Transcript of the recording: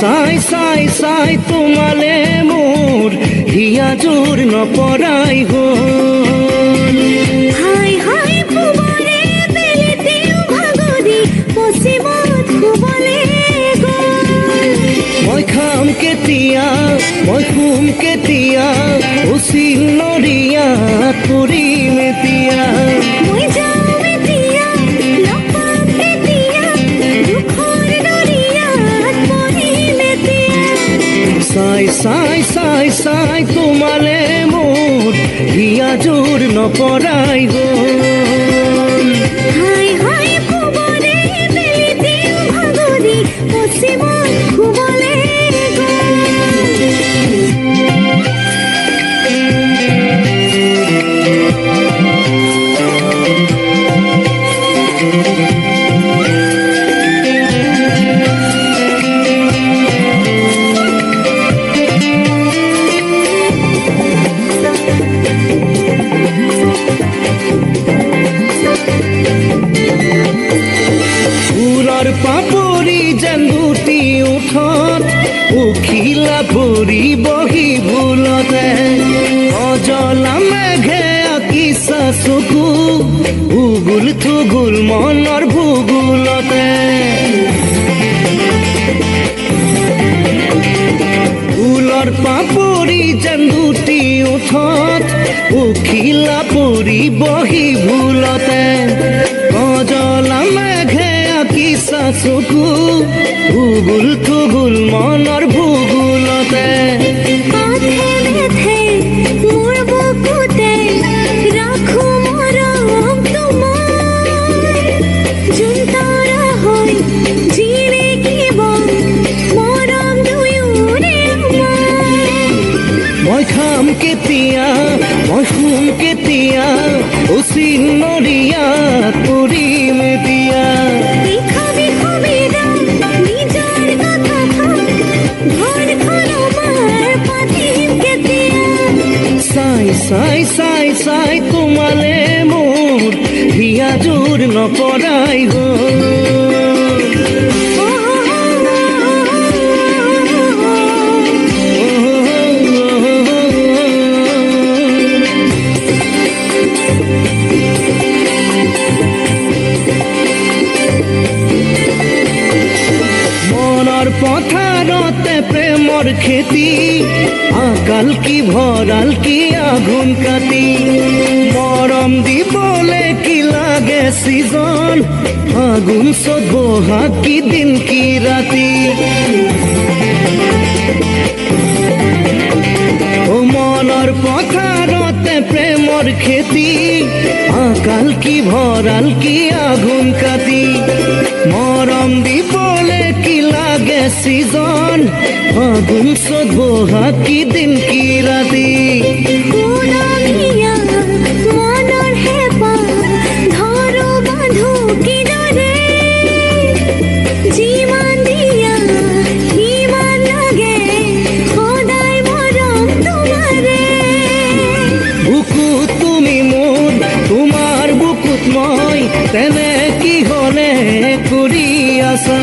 চাই চাই চাই তোমালে মোৰ হিয়া জোৰ নপৰাই হ'ল হাই হাই পুবৰে বেলিতেও ভাগৰি পশ্চিমত শুবলে গ'ল মই খাম কেতিয়া মই শুম কেতিয়া উচিল নৰিয়াত পৰিম এতিয়া মই যাওঁ এতিয়া লগ পাম এতিয়া দুখৰ দৰিয়াত পৰিম এতিয়া চাই চাই চাই চাই তোমালে মোৰ হিয়া জোৰ নপৰাই হ'ল হাই হাই পুবৰে বেলিতেও ভাগৰি পশ্চিমত শুবলে ফুলৰ পাপৰি যেন দুটি উঠত উখিলা পৰি বহি ভুলতে অজলা মেঘে আঁকিছা চকু উগুল থুগুল মনৰ ভূগোলতে ফুলৰ পাপৰি যেন দুটি উঠত উখিলা পৰি বহি ভুলতে অজলা মেঘে আঁকিছা চকু উগুল থুগুল মনৰ ভূগোলতে পথে বেথে মোৰ বুকুতে ৰাখো মৰম তোমাৰ যোন তৰা হৈ জিলিকিব মৰম দুয়োৰে মই খাম কেতিয়া মই শুম কেতিয়া উচিল নৰিয়াত পৰিম এতিয়া লিখাবি সুবিধা নিজৰ কথা ভাব ঘৰখন আমাৰ পাতিম কেতিয়া চাই চাই চাই চাই তোমালে মোৰ হিয়া জোৰ নপৰাই হ'ল মনৰ পথাৰতে প্ৰেমৰ খেতি আকাল কি ভৰাল কি আঘোণ কাটি মৰম দিবলে কি লাগে সিজন আগুন চত বহাগ কি দিন কি ৰাতি ও মনৰ পথাৰতে প্ৰেমৰ খেতি আকাল কি ভৰাল কি আঘোণ কাটি মৰম দিবলে কি লাগে সিজন আগুন চত বহাগ কি দিন কি ৰাতি কোনামিয়া মনৰ হেঁপাহ ধৰো বান্ধো কিদৰে যিমান দিয়া সিমান লাগে সদায় মৰম তোমাৰে বুকুত তুমি মোৰ তোমাৰ বুকুত মই তেনে কি হলে কৰি আছা